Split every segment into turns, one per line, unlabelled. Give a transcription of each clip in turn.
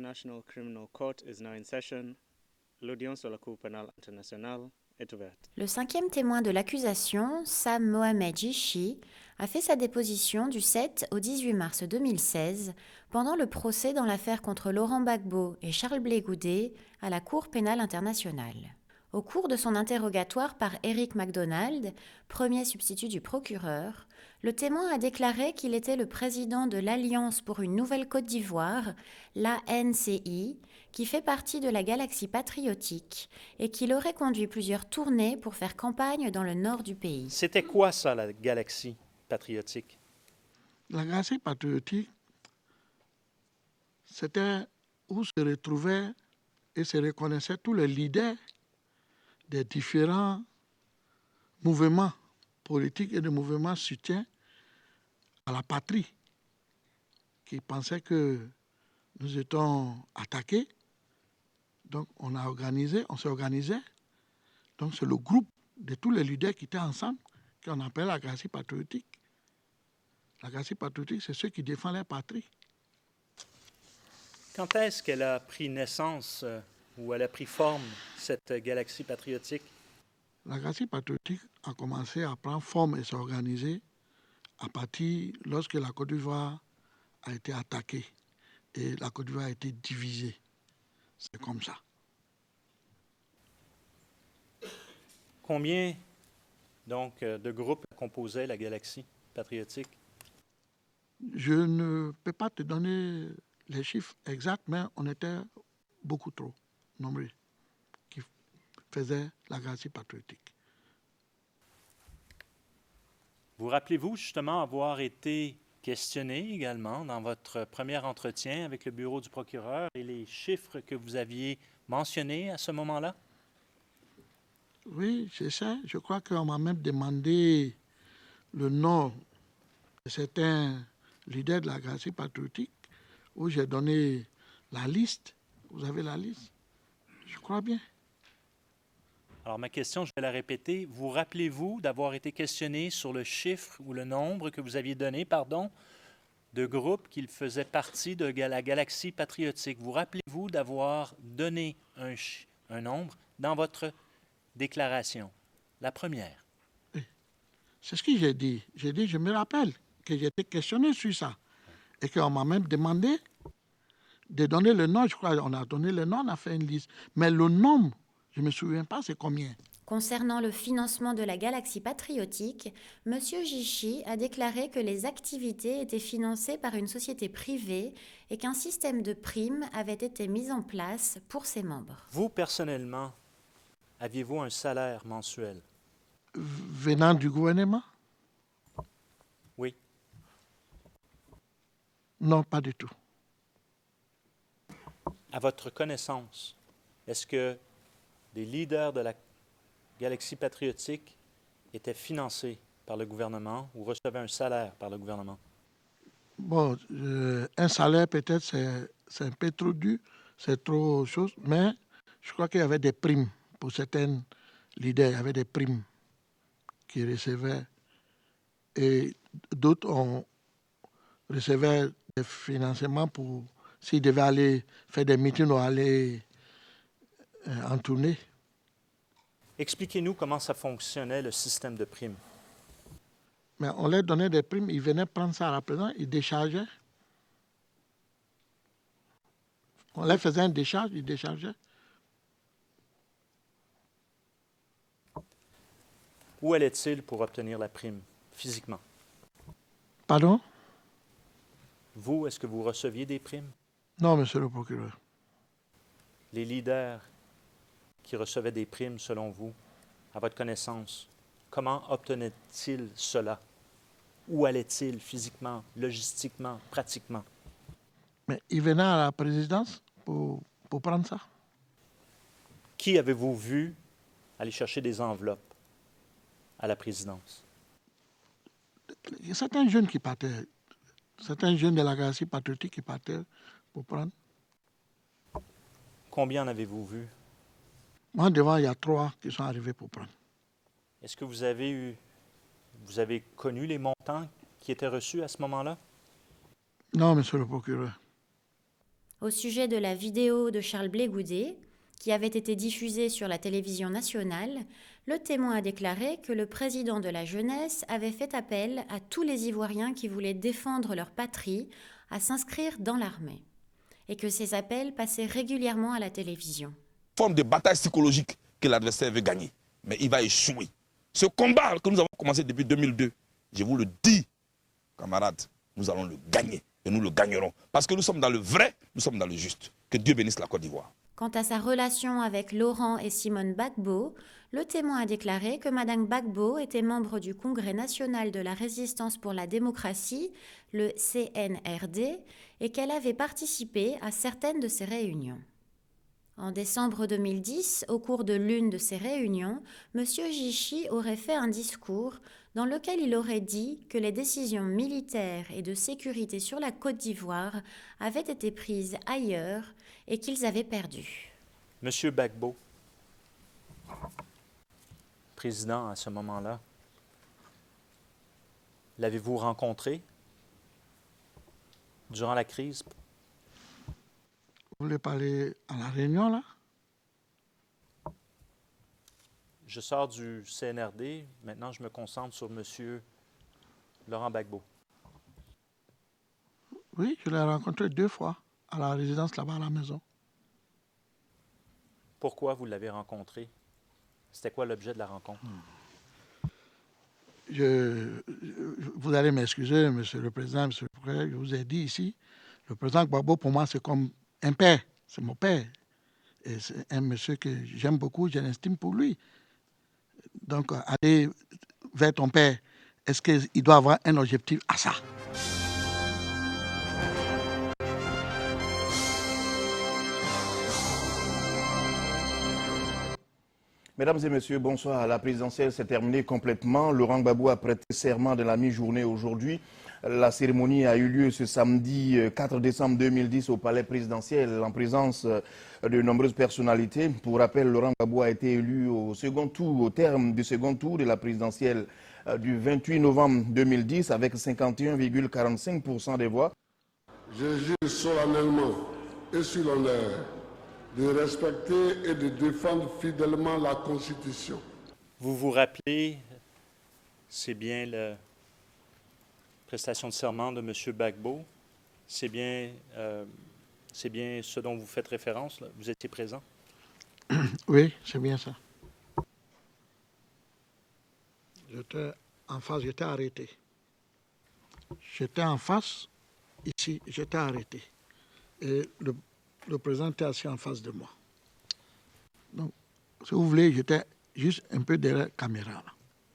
International Criminal Court is now in session. L'audience de la Cour pénale internationale est ouverte.
Le cinquième témoin de l'accusation, Sam Mohamed Jishi, a fait sa déposition du 7 au 18 mars 2016 pendant le procès dans l'affaire contre Laurent Gbagbo et Charles Blé Goudé à la Cour pénale internationale. Au cours de son interrogatoire par Eric MacDonald, premier substitut du procureur, le témoin a déclaré qu'il était le président de l'Alliance pour une nouvelle Côte d'Ivoire, l'ANCI, qui fait partie de la Galaxie patriotique et qu'il aurait conduit plusieurs tournées pour faire campagne dans le nord du pays.
C'était quoi ça, la Galaxie patriotique?
La Galaxie patriotique, c'était où se retrouvaient et se reconnaissaient tous les leaders des différents mouvements politiques et de mouvements soutien à la patrie, qui pensaient que nous étions attaqués. Donc on s'est organisé. Donc c'est le groupe de tous les leaders qui étaient ensemble qu'on appelle la Galaxie patriotique. La Galaxie patriotique, c'est ceux qui défendent la patrie.
Quand est-ce qu'elle a pris naissance ou elle a pris forme, cette Galaxie patriotique?
La Galaxie patriotique a commencé à prendre forme et s'organiser à partir lorsque la Côte d'Ivoire a été attaquée et la Côte d'Ivoire a été divisée. C'est comme ça.
Combien, donc, de groupes composaient la Galaxie patriotique?
Je ne peux pas te donner les chiffres exacts, mais on était beaucoup trop nombreux qui faisaient la Galaxie patriotique.
Vous rappelez-vous justement avoir été questionné également dans votre premier entretien avec le bureau du procureur et les chiffres que vous aviez mentionnés à ce moment-là?
Oui, c'est ça. Je crois qu'on m'a même demandé le nom de certains leaders de la Galaxie patriotique, où j'ai donné la liste. Vous avez la liste? Je crois bien.
Alors, ma question, je vais la répéter. Vous rappelez-vous d'avoir été questionné sur le chiffre ou le nombre que vous aviez donné, de groupes qui faisaient partie de la Galaxie patriotique? Vous rappelez-vous d'avoir donné un nombre dans votre déclaration? La première.
Oui. C'est ce que j'ai dit. J'ai dit, je me rappelle que j'ai été questionné sur ça. Et qu'on m'a même demandé de donner le nom. Je crois qu'on a donné le nom, on a fait une liste. Mais le nombre, je ne me souviens pas, c'est combien.
Concernant le financement de la Galaxie patriotique, M. Jishi a déclaré que les activités étaient financées par une société privée et qu'un système de primes avait été mis en place pour ses membres.
Vous, personnellement, aviez-vous un salaire mensuel?
Venant du gouvernement?
Oui.
Non, pas du tout.
À votre connaissance, est-ce que les leaders de la Galaxie patriotique étaient financés par le gouvernement ou recevaient un salaire par le gouvernement?
Bon, un salaire peut-être, c'est un peu trop dur, c'est trop chose, mais je crois qu'il y avait des primes pour certains leaders, il y avait des primes qu'ils recevaient et d'autres recevaient des financements pour s'ils devaient aller faire des meetings ou aller en tournée.
Expliquez-nous comment ça fonctionnait, le système de primes.
Mais on leur donnait des primes, ils venaient prendre ça à la présence, ils déchargeaient. On leur faisait une décharge, ils déchargeaient.
Où allait-il pour obtenir la prime, physiquement?
Pardon?
Vous, est-ce que vous receviez des primes?
Non, monsieur le procureur.
Les leaders qui recevaient des primes, selon vous, à votre connaissance, comment obtenaient-ils cela? Où allaient-ils physiquement, logistiquement, pratiquement?
Mais ils venaient à la présidence pour prendre ça.
Qui avez-vous vu aller chercher des enveloppes à la présidence?
Il y a certains jeunes qui partaient, certains jeunes de la Galaxie patriotique qui partaient pour prendre.
Combien en avez-vous vu?
Moi, devant, il y a 3 qui sont arrivés pour prendre.
Est-ce que vous avez connu les montants qui étaient reçus à ce moment-là?
Non, monsieur le procureur.
Au sujet de la vidéo de Charles Blé Goudet, qui avait été diffusée sur la télévision nationale, le témoin a déclaré que le président de la jeunesse avait fait appel à tous les Ivoiriens qui voulaient défendre leur patrie à s'inscrire dans l'armée, et que ces appels passaient régulièrement à la télévision.
Forme de bataille psychologique que l'adversaire veut gagner, mais il va échouer. Ce combat que nous avons commencé depuis 2002, je vous le dis, camarades, nous allons le gagner et nous le gagnerons. Parce que nous sommes dans le vrai, nous sommes dans le juste. Que Dieu bénisse la Côte d'Ivoire.
Quant à sa relation avec Laurent et Simone Gbagbo, le témoin a déclaré que Madame Gbagbo était membre du Congrès national de la résistance pour la démocratie, le CNRD, et qu'elle avait participé à certaines de ces réunions. En décembre 2010, au cours de l'une de ces réunions, M. Djichy aurait fait un discours dans lequel il aurait dit que les décisions militaires et de sécurité sur la Côte d'Ivoire avaient été prises ailleurs et qu'ils avaient perdu.
Monsieur Gbagbo, président à ce moment-là, l'avez-vous rencontré durant la crise?
Vous voulez parler à la réunion, là?
Je sors du CNRD. Maintenant, je me concentre sur M. Laurent Gbagbo.
Oui, je l'ai rencontré 2 fois à la résidence là-bas à la maison.
Pourquoi vous l'avez rencontré? C'était quoi l'objet de la rencontre?
Vous allez m'excuser, Monsieur le Président, Monsieur le Président, je vous ai dit ici, le président Gbagbo, pour moi, c'est comme un père, c'est mon père. Et c'est un monsieur que j'aime beaucoup, j'ai l'estime pour lui. Donc, aller vers ton père, est-ce qu'il doit avoir un objectif à ça?
Mesdames et messieurs, bonsoir. La présidentielle s'est terminée complètement. Laurent Gbagbo a prêté serment de la mi-journée aujourd'hui. La cérémonie a eu lieu ce samedi 4 décembre 2010 au palais présidentiel en présence de nombreuses personnalités. Pour rappel, Laurent Gbagbo a été élu au second tour, au terme du second tour de la présidentielle du 28 novembre 2010 avec 51,45% des voix.
Je jure solennellement et sur l'honneur de respecter et de défendre fidèlement la Constitution.
Vous vous rappelez, c'est bien la prestation de serment de M. Gbagbo. C'est bien ce dont vous faites référence, là. Vous étiez présent?
Oui, c'est bien ça. J'étais en face, j'étais arrêté. J'étais en face, ici, j'étais arrêté. Et le président était assis en face de moi. Donc, si vous voulez, j'étais juste un peu derrière la caméra. Là.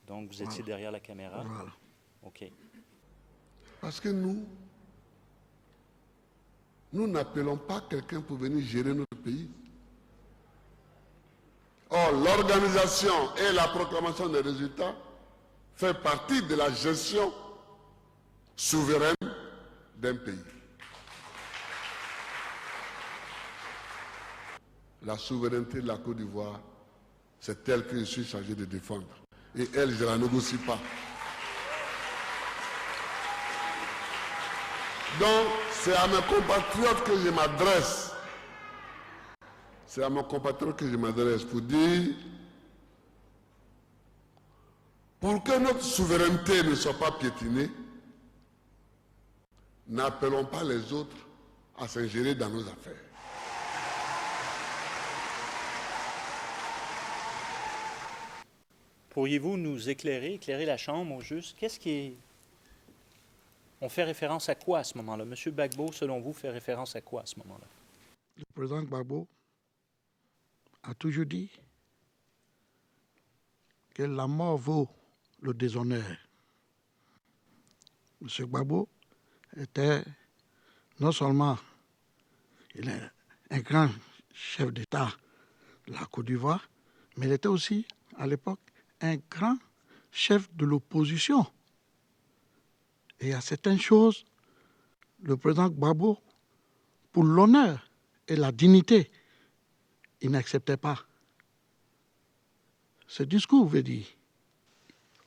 Donc, vous étiez derrière la caméra?
Voilà.
OK.
Parce que nous n'appelons pas quelqu'un pour venir gérer notre pays. Or, l'organisation et la proclamation des résultats fait partie de la gestion souveraine d'un pays. La souveraineté de la Côte d'Ivoire, c'est elle que je suis chargé de défendre. Et elle, je ne la négocie pas. Donc, c'est à mes compatriotes que je m'adresse. C'est à mes compatriotes que je m'adresse pour dire, pour que notre souveraineté ne soit pas piétinée, n'appelons pas les autres à s'ingérer dans nos affaires.
Pourriez-vous nous éclairer la Chambre au juste? Qu'est-ce qui est... On fait référence à quoi à ce moment-là? M. Gbagbo, selon vous, fait référence à quoi à ce moment-là?
Le président Gbagbo a toujours dit que la mort vaut le déshonneur. M. Gbagbo était non seulement il est un grand chef d'État de la Côte d'Ivoire, mais il était aussi, à l'époque, un grand chef de l'opposition. Et à certaines choses, le président Gbagbo, pour l'honneur et la dignité, il n'acceptait pas. Ce discours veut dire,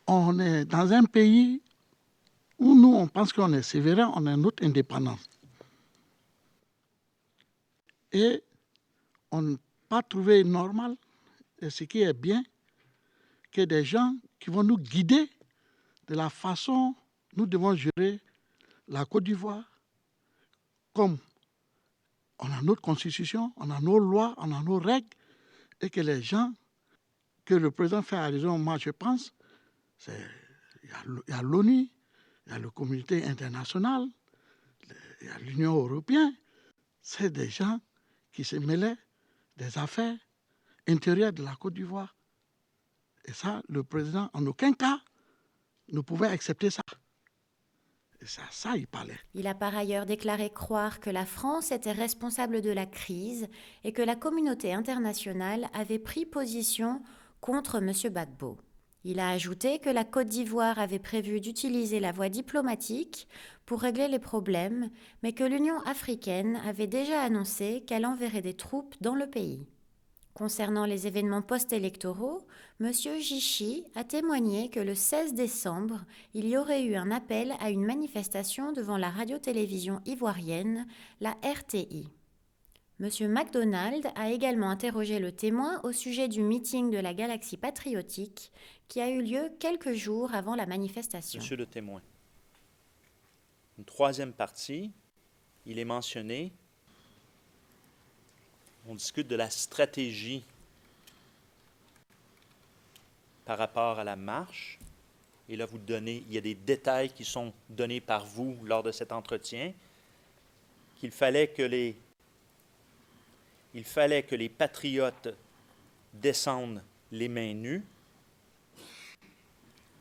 on est dans un pays où nous, on pense qu'on est souverain, on a notre indépendance. Et on n'a pas trouvé normal, et ce qui est bien, que des gens qui vont nous guider de la façon nous devons gérer la Côte d'Ivoire, comme on a notre constitution, on a nos lois, on a nos règles, et que les gens, que le président fait allusion, moi je pense, il y a l'ONU, il y a la communauté internationale, il y a l'Union européenne, c'est des gens qui se mêlaient des affaires intérieures de la Côte d'Ivoire. Et ça, le président, en aucun cas, ne pouvait accepter ça. Et ça, il parlait.
Il a par ailleurs déclaré croire que la France était responsable de la crise et que la communauté internationale avait pris position contre M. Gbagbo. Il a ajouté que la Côte d'Ivoire avait prévu d'utiliser la voie diplomatique pour régler les problèmes, mais que l'Union africaine avait déjà annoncé qu'elle enverrait des troupes dans le pays. Concernant les événements post-électoraux, M. Djissi a témoigné que le 16 décembre, il y aurait eu un appel à une manifestation devant la radio-télévision ivoirienne, la RTI. M. MacDonald a également interrogé le témoin au sujet du meeting de la Galaxie patriotique qui a eu lieu quelques jours avant la manifestation.
Monsieur le témoin, une troisième partie, il est mentionné. On discute de la stratégie par rapport à la marche. Et là, il y a des détails qui sont donnés par vous lors de cet entretien, qu'il fallait que les patriotes descendent les mains nues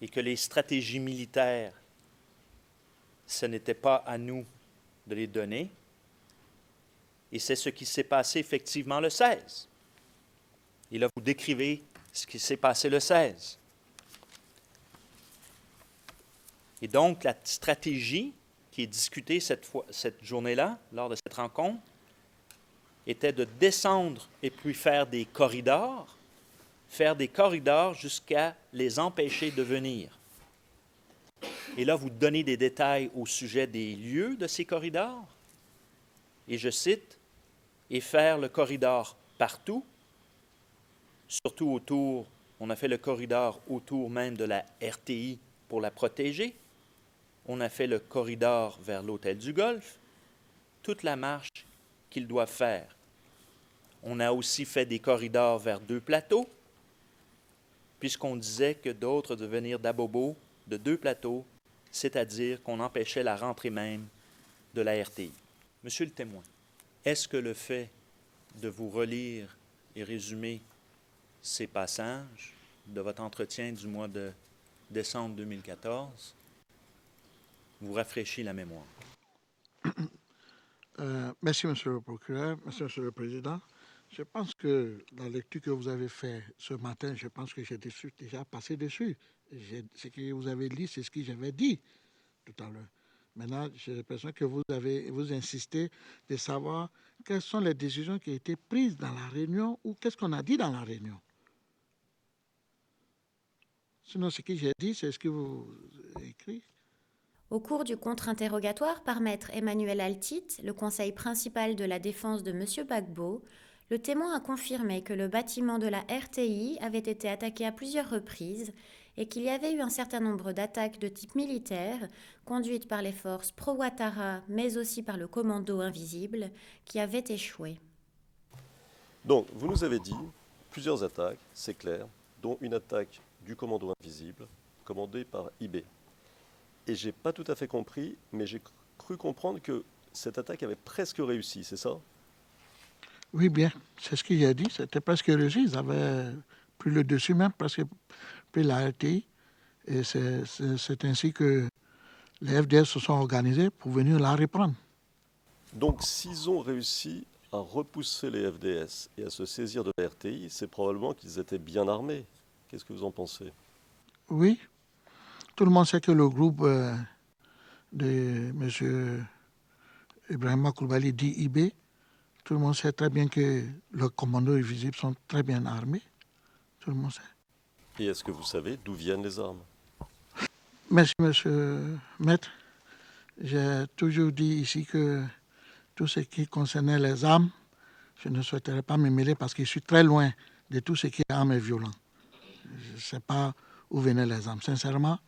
et que les stratégies militaires, ce n'était pas à nous de les donner. Et c'est ce qui s'est passé effectivement le 16. Et là, vous décrivez ce qui s'est passé le 16. Et donc, la stratégie qui est discutée cette journée-là, lors de cette rencontre, était de descendre et puis faire des corridors jusqu'à les empêcher de venir. Et là, vous donnez des détails au sujet des lieux de ces corridors. Et je cite, « et faire le corridor partout, surtout autour, on a fait le corridor autour même de la RTI pour la protéger, on a fait le corridor vers l'hôtel du Golfe, toute la marche qu'ils doivent faire. On a aussi fait des corridors vers 2 plateaux, puisqu'on disait que d'autres de venir d'Abobo, de 2 plateaux, c'est-à-dire qu'on empêchait la rentrée même de la RTI. » Monsieur le témoin, est-ce que le fait de vous relire et résumer ces passages de votre entretien du mois de décembre 2014 vous rafraîchit la mémoire?
Merci, Monsieur le procureur, merci, Monsieur le Président. Je pense que la lecture que vous avez faite ce matin, je pense que j'ai déjà passé dessus. Ce que vous avez lu, c'est ce que j'avais dit tout à l'heure. Maintenant, j'ai l'impression que vous insistez de savoir quelles sont les décisions qui ont été prises dans la réunion ou qu'est-ce qu'on a dit dans la réunion. Sinon, ce que j'ai dit, c'est ce que vous avez écrit.
Au cours du contre-interrogatoire par maître Emmanuel Altit, le conseil principal de la défense de M. Gbagbo, le témoin a confirmé que le bâtiment de la RTI avait été attaqué à plusieurs reprises et qu'il y avait eu un certain nombre d'attaques de type militaire, conduites par les forces pro-Ouattara, mais aussi par le commando invisible, qui avaient échoué.
Donc, vous nous avez dit plusieurs attaques, c'est clair, dont une attaque du commando invisible, commandée par IB. Et je n'ai pas tout à fait compris, mais j'ai cru comprendre que cette attaque avait presque réussi, c'est ça?
Oui, bien, c'est ce qu'il a dit, c'était presque réussi. Ils avaient pris le dessus même, presque pris la RTI. Et c'est ainsi que les FDS se sont organisés pour venir la reprendre.
Donc, s'ils ont réussi à repousser les FDS et à se saisir de la RTI, c'est probablement qu'ils étaient bien armés. Qu'est-ce que vous en pensez?
Oui, tout le monde sait que le groupe de M. Ibrahima Koulibaly dit IB, tout le monde sait très bien que leurs commandos invisibles sont très bien armés. Tout le monde sait.
Et est-ce que vous savez d'où viennent les armes?
Merci, monsieur Maître. J'ai toujours dit ici que tout ce qui concernait les armes, je ne souhaiterais pas me mêler parce que je suis très loin de tout ce qui est armes et violent. Je ne sais pas où venaient les armes. Sincèrement,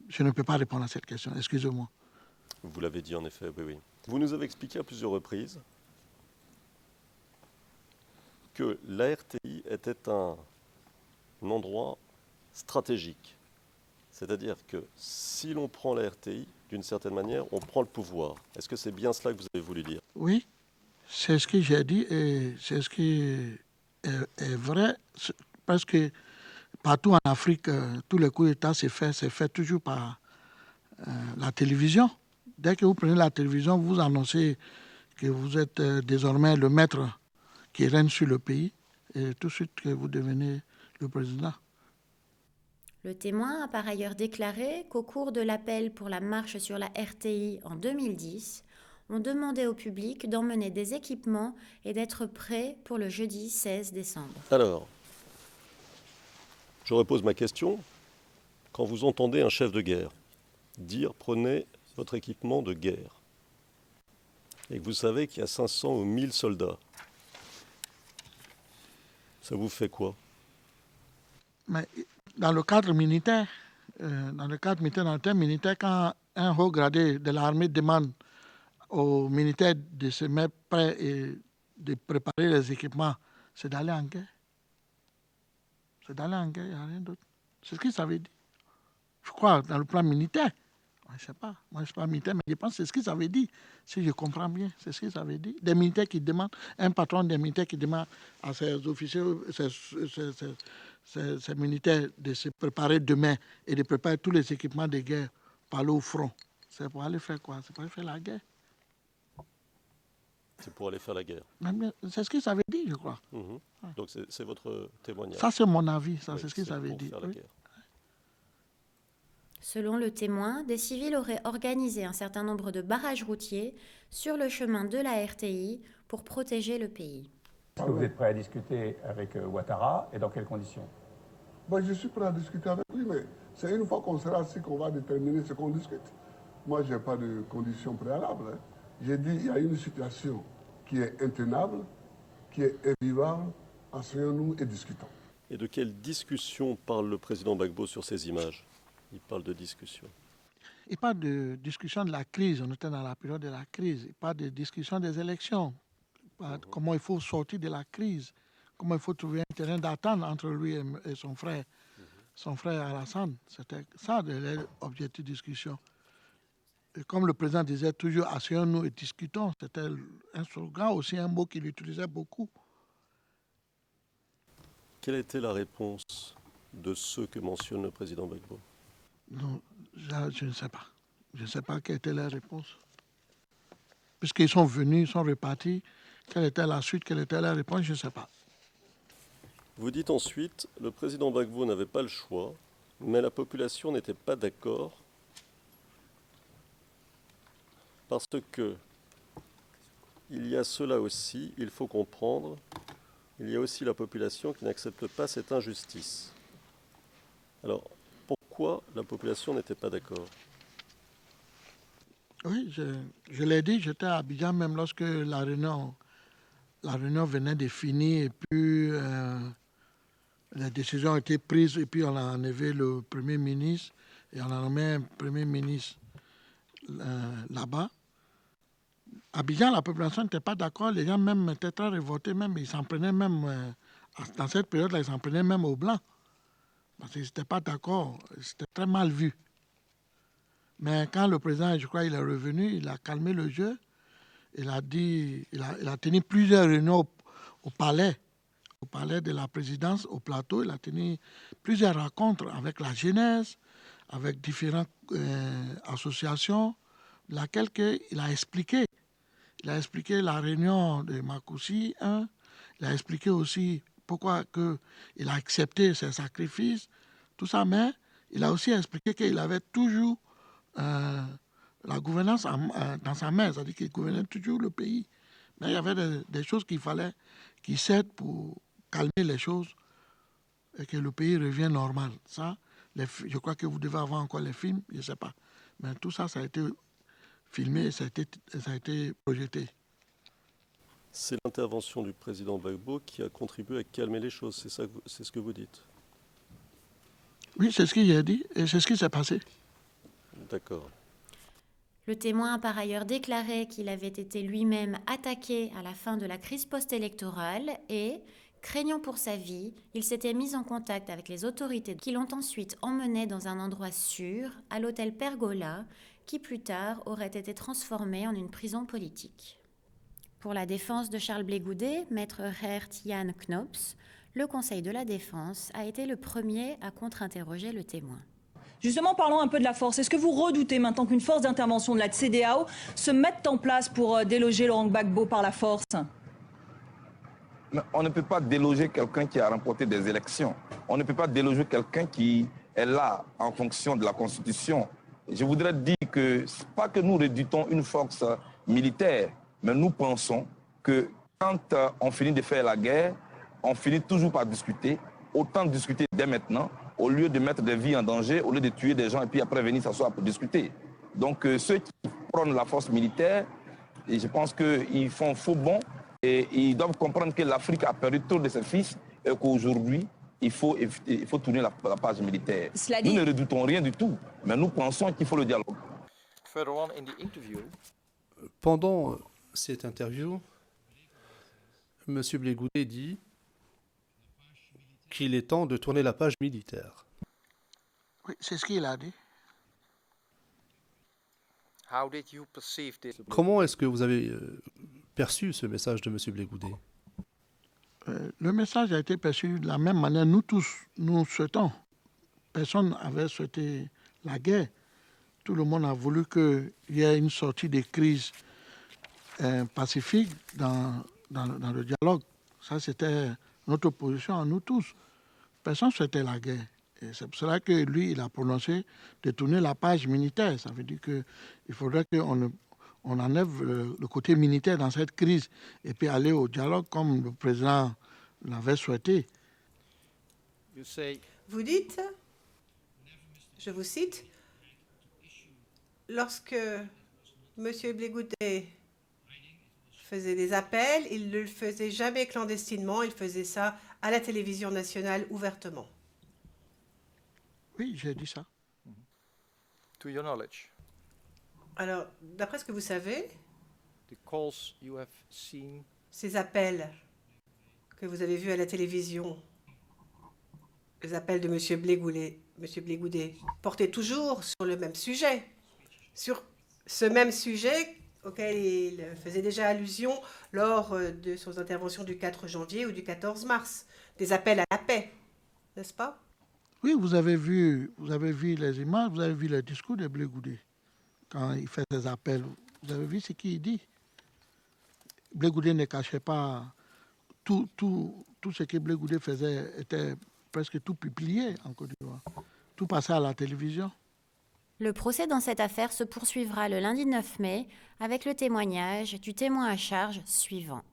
je ne peux pas répondre à cette question. Excusez-moi.
Vous l'avez dit en effet, oui. Vous nous avez expliqué à plusieurs reprises que la RTI était un endroit stratégique. C'est-à-dire que si l'on prend la RTI, d'une certaine manière, on prend le pouvoir. Est-ce que c'est bien cela que vous avez voulu dire?
Oui, c'est ce que j'ai dit et c'est ce qui est vrai. Parce que partout en Afrique, tous les coups d'État, c'est fait toujours par la télévision. Dès que vous prenez la télévision, vous annoncez que vous êtes désormais le maître qui règne sur le pays et tout de suite que vous devenez le président.
Le Témoin a par ailleurs déclaré qu'au cours de l'appel pour la marche sur la RTI en 2010, on demandait au public d'emmener des équipements et d'être prêt pour le jeudi 16 décembre.
Alors, je repose ma question. Quand vous entendez un chef de guerre dire « prenez votre équipement de guerre » et que vous savez qu'il y a 500 ou 1000 soldats, ça vous fait quoi?
Mais dans le cadre militaire, dans le thème militaire, quand un haut gradé de l'armée demande aux militaires de se mettre prêts et de préparer les équipements, c'est d'aller en guerre. C'est d'aller en guerre, il n'y a rien d'autre. C'est ce que ça veut dire. Je crois, dans le plan militaire. Je ne sais pas, moi je ne suis pas militaire, mais je pense que c'est ce que ça veut dire. Si je comprends bien, c'est ce que ça veut dire. Des militaires qui demandent, un patron des militaires qui demande à ses officiers, ces militaires de se préparer demain et de préparer tous les équipements de guerre pour aller au front. C'est pour aller faire quoi? C'est pour aller faire la guerre.
C'est pour aller faire la guerre.
C'est ce que ça veut dire, je crois.
Donc c'est votre témoignage.
Ça, c'est mon avis, ça,
Oui,
c'est ce que ça veut dire.
Faire la guerre.
Selon Le Témoin, des civils auraient organisé un certain nombre de barrages routiers sur le chemin de la RTI pour protéger le pays.
Est-ce que vous êtes prêt à discuter avec Ouattara et dans quelles conditions?
Je suis prêt à discuter avec lui, mais c'est une fois qu'on sera assis qu'on va déterminer ce qu'on discute. Moi, je n'ai pas de conditions préalables. J'ai dit qu'il y a une situation qui est intenable, qui est invivable. Asseyons-nous et discutons.
Et de quelle discussion parle le président Gbagbo sur ces images? Il parle de discussion.
Il parle de discussion de la crise. On était dans la période de la crise. Il parle de discussion des élections. Comment il faut sortir de la crise. Comment il faut trouver un terrain d'attente entre lui et son frère Alassane. C'était ça l'objectif de discussion. Et comme le président disait toujours, asseyons-nous et discutons. C'était un slogan aussi, un mot qu'il utilisait beaucoup.
Quelle était la réponse de ceux que mentionne le président Gbagbo?
Non, je ne sais pas. Je ne sais pas quelle était la réponse. Puisqu'ils sont venus, ils sont repartis, quelle était la suite, quelle était la réponse, je ne sais pas.
Vous dites ensuite, le président Gbagbo n'avait pas le choix, mais la population n'était pas d'accord parce que il y a cela aussi, il faut comprendre, il y a aussi la population qui n'accepte pas cette injustice. Alors, pourquoi la population n'était pas d'accord?
Oui, je l'ai dit, j'étais à Abidjan même lorsque la réunion venait de finir et puis les décisions ont été prises et puis on a enlevé le Premier ministre et on a nommé un Premier ministre là-bas. Abidjan, la population n'était pas d'accord, les gens même étaient très révoltés, même ils s'en prenaient même, dans cette période-là, ils s'en prenaient même aux Blancs. Parce qu'ils n'étaient pas d'accord, c'était très mal vu. Mais quand le président, je crois, il est revenu, il a calmé le jeu, il a tenu plusieurs réunions au palais de la présidence, au plateau, il a tenu plusieurs rencontres avec la jeunesse, avec différentes associations, laquelle il a expliqué. Il a expliqué la réunion de Makoussi 1, il a expliqué aussi pourquoi il a accepté ses sacrifices, tout ça, mais il a aussi expliqué qu'il avait toujours la gouvernance dans sa main, c'est-à-dire qu'il gouvernait toujours le pays. Mais il y avait des choses qu'il fallait qu'il cède pour calmer les choses et que le pays revienne normal. Ça, je crois que vous devez avoir encore les films, je ne sais pas. Mais tout ça, ça a été filmé et ça a été projeté.
C'est l'intervention du président Gbagbo qui a contribué à calmer les choses, c'est ce que vous dites.
Oui, c'est ce qu'il a dit et c'est ce qui s'est passé.
D'accord.
Le témoin a par ailleurs déclaré qu'il avait été lui-même attaqué à la fin de la crise post-électorale et, craignant pour sa vie, il s'était mis en contact avec les autorités qui l'ont ensuite emmené dans un endroit sûr, à l'hôtel Pergola, qui plus tard aurait été transformé en une prison politique. Pour la défense de Charles Blé Goudet, maître Gert Jan Knops, le Conseil de la Défense a été le premier à contre-interroger le témoin.
Justement, parlons un peu de la force. Est-ce que vous redoutez maintenant qu'une force d'intervention de la CEDEAO se mette en place pour déloger Laurent Gbagbo par la force?
Mais on ne peut pas déloger quelqu'un qui a remporté des élections. On ne peut pas déloger quelqu'un qui est là en fonction de la Constitution. Je voudrais dire que ce n'est pas que nous redoutons une force militaire, mais nous pensons que quand on finit de faire la guerre, on finit toujours par discuter. Autant discuter dès maintenant, au lieu de mettre des vies en danger, au lieu de tuer des gens et puis après venir s'asseoir pour discuter. Donc ceux qui prônent la force militaire, et je pense qu'ils font faux bond et ils doivent comprendre que l'Afrique a perdu trop de ses fils et qu'aujourd'hui, il faut tourner la page militaire. Nous ne redoutons rien du tout, mais nous pensons qu'il faut le dialogue.
Pendant cette interview, M. Blé Goudet dit qu'il est temps de tourner la page militaire.
Oui, c'est ce qu'il a dit.
Comment est-ce que vous avez perçu ce message de M. Blé Goudet?
Le message a été perçu de la même manière. Nous tous, nous souhaitons. Personne n'avait souhaité la guerre. Tout le monde a voulu qu'il y ait une sortie des crises pacifique dans le dialogue. Ça, c'était notre position à nous tous. Personne ne souhaitait la guerre. Et c'est pour cela que lui, il a prononcé de tourner la page militaire. Ça veut dire qu'il faudrait qu'on enlève le côté militaire dans cette crise et puis aller au dialogue comme le président l'avait souhaité.
Vous dites, je vous cite, lorsque M. Blé Goudet faisait des appels, il ne le faisait jamais clandestinement, il faisait ça à la télévision nationale ouvertement.
Oui, j'ai dit ça.
To your knowledge,
Alors, d'après ce que vous savez,
the calls you have seen,
ces appels que vous avez vus à la télévision, les appels de M. Blé Goudet, portaient toujours sur le même sujet, sur ce même sujet auquel il faisait déjà allusion lors de son intervention du 4 janvier ou du 14 mars, des appels à la paix, n'est-ce pas?
Oui, vous avez vu les images, vous avez vu le discours de Blé Goudet quand il fait ses appels. Vous avez vu ce qu'il dit. Blé Goudet ne cachait pas tout ce que Blé Goudet faisait était presque tout publié en Côte d'Ivoire. Tout passait à la télévision.
Le procès dans cette affaire se poursuivra le lundi 9 mai avec le témoignage du témoin à charge suivant.